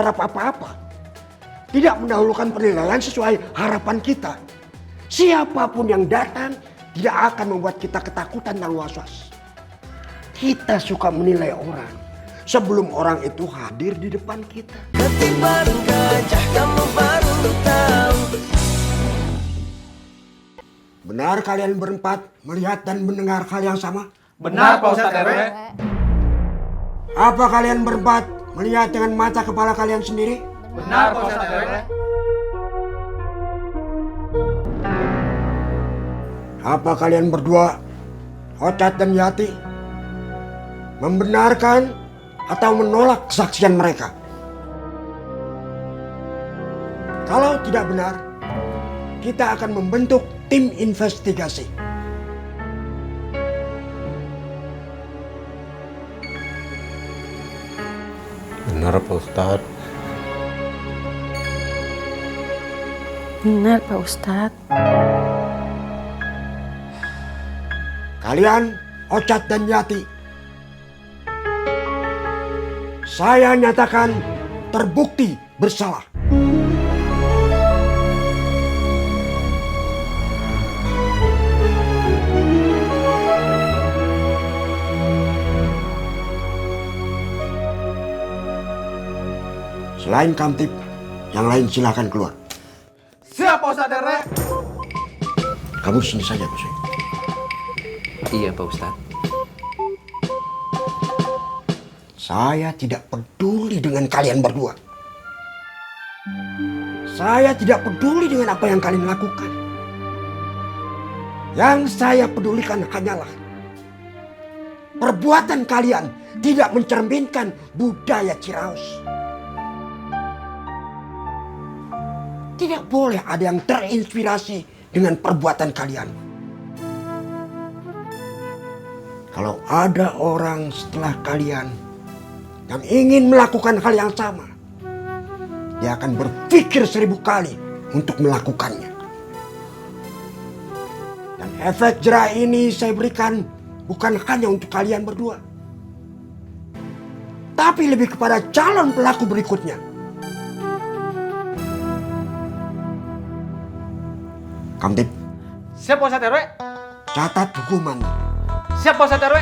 berharap apa-apa. Tidak mendahulukan penilaian sesuai harapan kita. Siapapun yang datang tidak akan membuat kita ketakutan dan was-was. Kita suka menilai orang sebelum orang itu hadir di depan kita. Ketiban gajah kamu baru tahu. Benar kalian berempat melihat dan mendengar hal yang sama? Benar Pak Ustadz RW. Apa kalian berempat melihat dengan mata kepala kalian sendiri? Benar Pak Ustadz RW. Apa kalian berdua, Ocat dan Yati, membenarkan atau menolak kesaksian mereka? Kalau tidak benar, kita akan membentuk tim investigasi. Benar Pak Ustadz. Benar Pak Ustadz. Kalian, Ocat dan Yati, saya nyatakan terbukti bersalah. Selain Kamtip, yang lain silakan keluar. Siap Pak Ustadz RW. Kamu sini saja, Kusoi. Iya Pak Ustadz. Saya tidak peduli dengan kalian berdua. Saya tidak peduli dengan apa yang kalian lakukan. Yang saya pedulikan hanyalah perbuatan kalian tidak mencerminkan budaya Ciraos. Tidak boleh ada yang terinspirasi dengan perbuatan kalian. Kalau ada orang setelah kalian yang ingin melakukan hal yang sama, dia akan berpikir 1000 kali untuk melakukannya. Dan efek jera ini saya berikan bukan hanya untuk kalian berdua, tapi lebih kepada calon pelaku berikutnya. Kamtip, Siap Pak Ustadz RW. catat hukuman. Siap Pak Ustadz RW.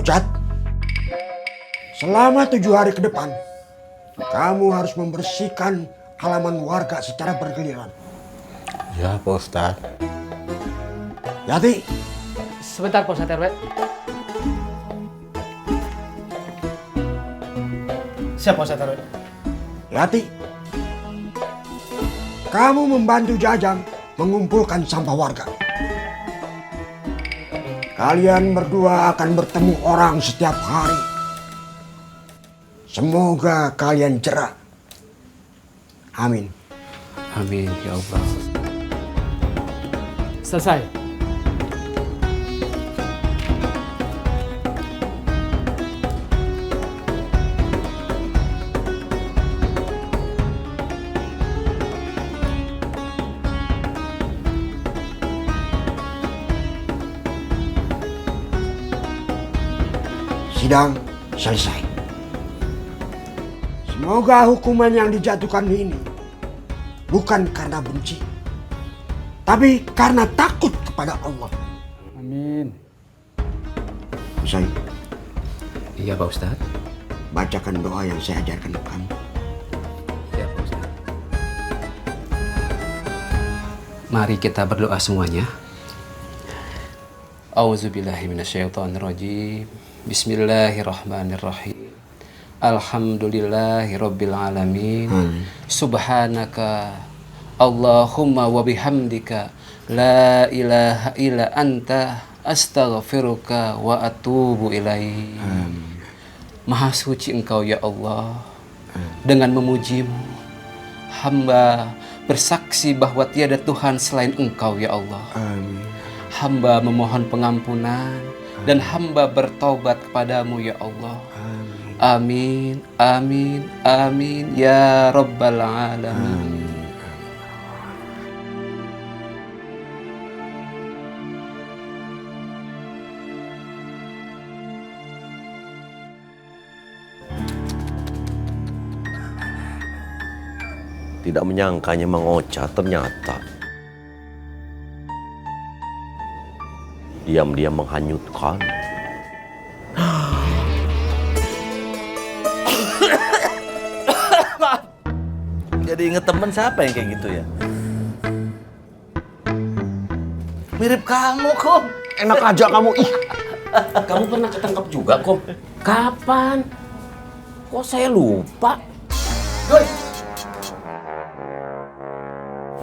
Ocat, selama 7 hari ke depan, kamu harus membersihkan halaman warga secara bergiliran. Ya Pak Ustadz. Yati, Sebentar Pak Ustadz RW. Siap Pak Ustadz RW. Yati, kamu membantu Jajang mengumpulkan sampah warga. Kalian berdua akan bertemu orang setiap hari. Semoga kalian cerah. Amin. Amin ya Allah. Selesai. Sidang selesai. Semoga hukuman yang dijatuhkan ini bukan karena benci, tapi karena takut kepada Allah. Amin. Usai, Iya Pak Ustadz. bacakan doa yang saya ajarkan ke kamu. Iya Pak Ustadz. Mari kita berdoa semuanya. Auzubillahiminasyaitonirrajim. Bismillahirrahmanirrahim. Alhamdulillahirabbil alamin. Subhanaka Allahumma wa bihamdika la ilaha illa anta astaghfiruka wa atubu ilaik. Maha suci Engkau ya Allah. Dengan memujimu, hamba bersaksi bahwa tiada Tuhan selain Engkau ya Allah. Hamba memohon pengampunan dan hamba bertobat kepadamu ya Allah. Amin, amin, amin ya Rabbal Alamin. Tidak menyangkanya Mang Ocha ternyata diam-diam menghanyutkan. Jadi inget temen siapa yang kayak gitu ya? Mirip kamu, Kom. Enak aja kamu, ih. Kamu pernah ketangkap juga, Kom? Kapan? Kok saya lupa?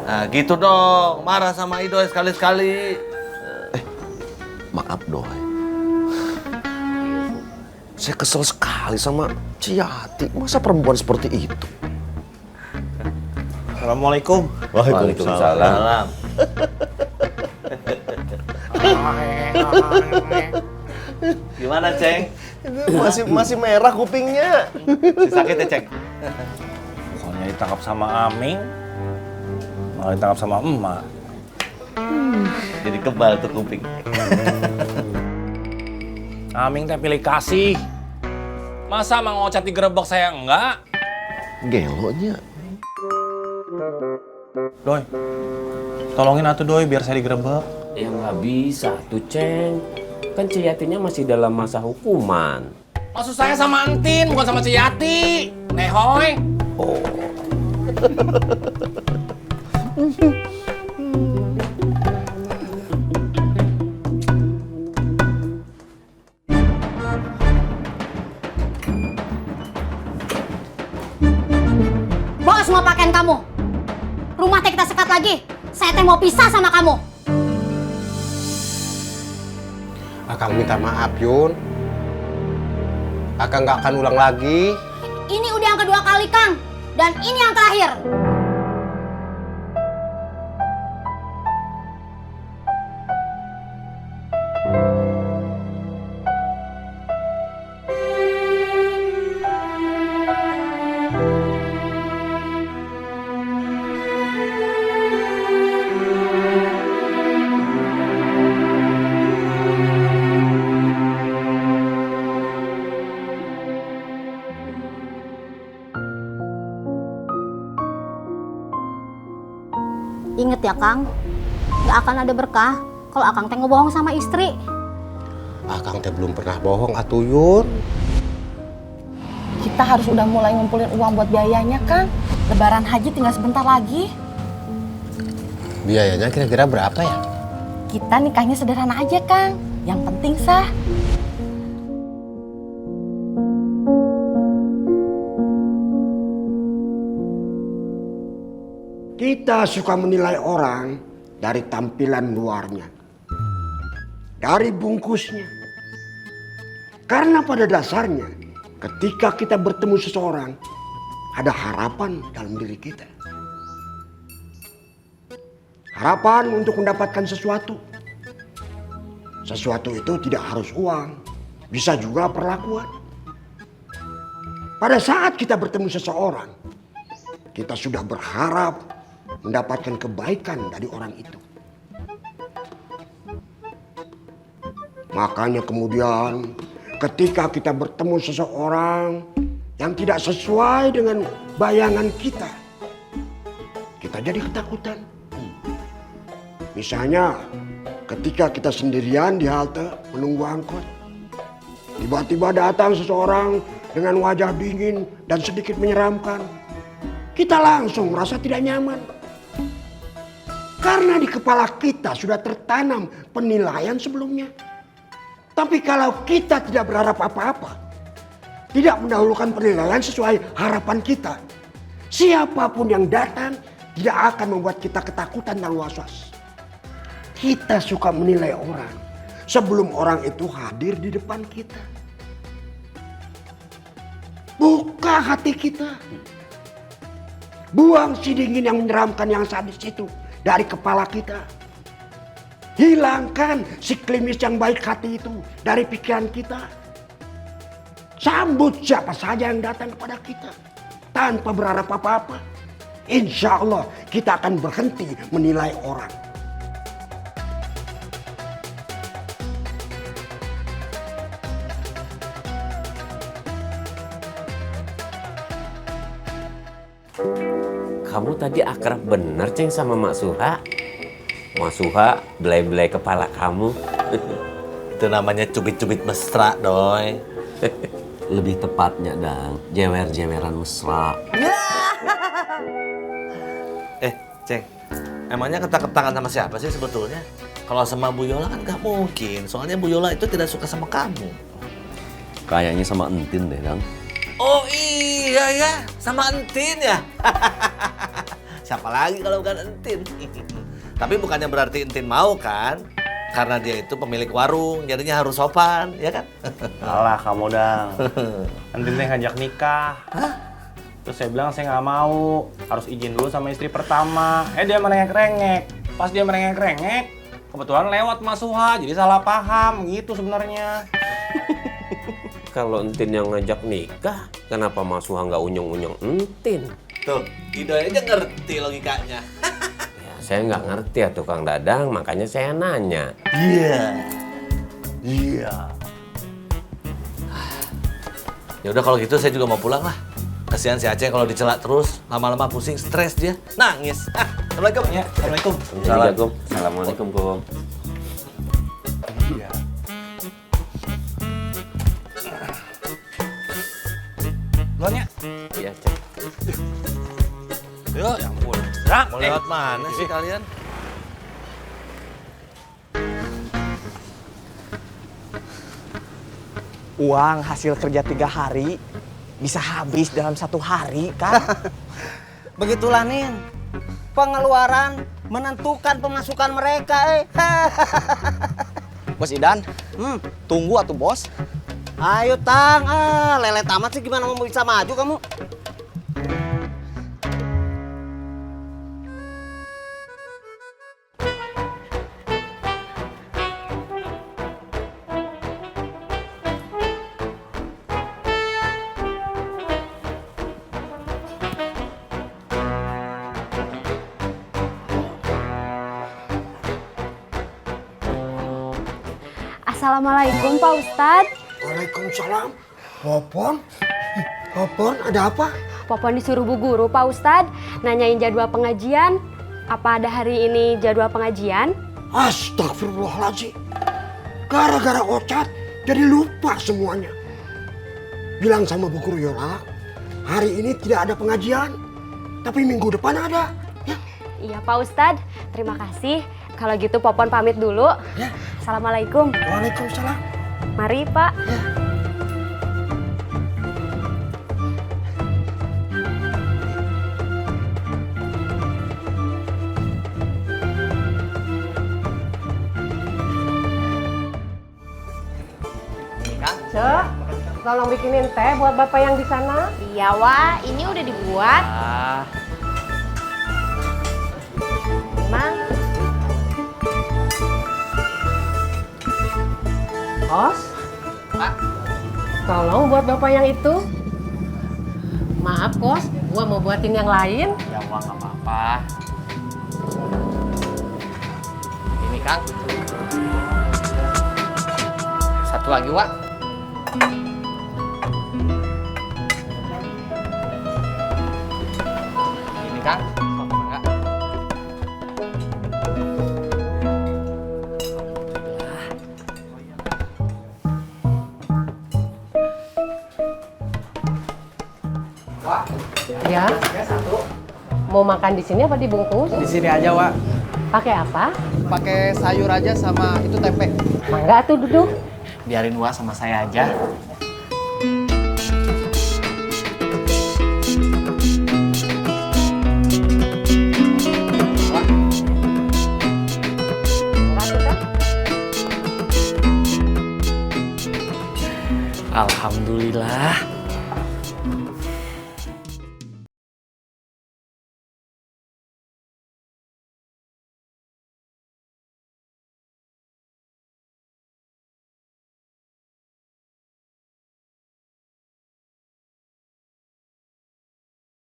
Nah gitu dong, marah sama Idoy sekali-sekali. Maaf Doi. Saya kesel sekali sama Ciati. Masa perempuan seperti itu? Assalamualaikum. Waalaikumsalam. Gimana, Ceng? Masih merah kupingnya. Si sakit ya, Ceng? Bukannya ditangkap sama Aming, malah ditangkap sama emak. Jadi kebal tuh kuping. Aming teh pilih kasih. Masa Mang Ocat digerebek saya enggak? Gelonya. Doi, tolongin atuh Doi biar saya digerebek. Ya nggak bisa tuh, Ceng. Kan Ciyatinya masih dalam masa hukuman. Maksud saya sama Entin, bukan sama Ciyati. Nehoy. Oh. Bawa semua pakaian kamu. Rumah teh kita sekat lagi. Saya teh mau pisah sama kamu. Akang minta maaf, Yun. Akang nggak akan ulang lagi. Ini udah yang kedua kali, Kang. Dan ini yang terakhir. Ingat ya, Kang. Gak akan ada berkah kalau Akang teh ngebohong sama istri. Akang teh belum pernah bohong, atuh Yun. Kita harus udah mulai ngumpulin uang buat biayanya, Kang. Lebaran haji tinggal sebentar lagi. Biayanya kira-kira berapa ya? Kita nikahnya sederhana aja, Kang. Yang penting sah. Kita suka menilai orang dari tampilan luarnya, dari bungkusnya. Karena pada dasarnya ketika kita bertemu seseorang, ada harapan dalam diri kita. Harapan untuk mendapatkan sesuatu. Sesuatu itu tidak harus uang, bisa juga perlakuan. Pada saat kita bertemu seseorang, kita sudah berharap mendapatkan kebaikan dari orang itu. Makanya kemudian ketika kita bertemu seseorang yang tidak sesuai dengan bayangan kita, kita jadi ketakutan. Misalnya ketika kita sendirian di halte menunggu angkot, tiba-tiba datang seseorang dengan wajah dingin dan sedikit menyeramkan. Kita langsung merasa tidak nyaman. Karena di kepala kita sudah tertanam penilaian sebelumnya. Tapi kalau kita tidak berharap apa-apa, tidak mendahulukan penilaian sesuai harapan kita, siapapun yang datang tidak akan membuat kita ketakutan dan was-was. Kita suka menilai orang sebelum orang itu hadir di depan kita. Buka hati kita. Buang si dingin yang menyeramkan yang sadis itu dari kepala kita. Hilangkan si klimis yang baik hati itu dari pikiran kita. Sambut siapa saja yang datang kepada kita tanpa berharap apa-apa. Insya Allah kita akan berhenti menilai orang. Kamu kamu tadi akrab bener Ceng sama Mak Suha. Mak Suha belai-belai kepala kamu. Itu namanya cubit-cubit mesra, Doi. Lebih tepatnya, Dang, jewer-jeweran mesra. Ceng, emangnya ketak-ketakan sama siapa sih sebetulnya? Kalau sama Bu Yola kan nggak mungkin, soalnya Bu Yola itu tidak suka sama kamu. Kayaknya sama Entin deh, Dang. Oh iya ya, sama Entin ya. Siapa lagi kalau bukan Entin? Tapi bukannya berarti Entin mau kan? Karena dia itu pemilik warung, jadinya harus sopan, ya kan? Alah kamu Dang. Nanti teh ngajak nikah. Terus saya bilang saya nggak mau, harus izin dulu sama istri pertama. Dia merengek-rengek. Pas dia merengek-rengek, kebetulan lewat Mas Suha, jadi salah paham gitu sebenarnya. Kalau Entin yang ngajak nikah, kenapa Mas Suha nggak unyeng-unyeng Entin? Tuh, Idoy aja ngerti logikanya. Ya, saya nggak ngerti ya tukang Dadang, makanya saya nanya. Iya. Ya udah kalau gitu saya juga mau pulang lah. Kasihan si Aceh kalau dicela terus, lama-lama pusing, stres dia, nangis. Assalamualaikum. Ya, Assalamualaikum. Assalamualaikum. Assalamualaikum, Kum. Iya. Duluan ya. Iya, Cek. Yuk, ya ampun. Mau lewat mana sih kalian? Uang hasil kerja 3 hari bisa habis dalam 1 hari kan? Begitulah nih, pengeluaran menentukan pemasukan mereka. Bos Idan, tunggu atuh bos. Ayo Tang, lele tamat sih gimana mau bisa maju kamu? Assalamualaikum Pak Ustadz. Waalaikumsalam. Popon? Popon, ada apa? Popon disuruh Bu Guru Pak Ustadz nanyain jadwal pengajian. Apa ada hari ini jadwal pengajian? Astagfirullahaladzim. Gara-gara Ocat jadi lupa semuanya. Bilang sama Bu Guru Yola, hari ini tidak ada pengajian, tapi minggu depan ada. Ya. Iya Pak Ustadz, terima kasih. Kalau gitu Popon pamit dulu. Ya. Assalamualaikum. Waalaikumsalam. Mari Pak. Ya. Cek, tolong bikinin teh buat bapak yang di sana. Iya, Wak. Ini udah dibuat. Mang. Kos. Pak. Tolong buat bapak yang itu. Maaf, Kos. Gua mau buatin yang lain. Ya Wak, nggak apa-apa. Ini Kang. Satu lagi, Wak. Ini Kang. Enggak. Ya. Mau makan di sini apa dibungkus? Di sini aja, Wak. Pakai apa? Pakai sayur aja sama itu tempe. Mangga tuh duduk. Biarin Wak sama saya aja.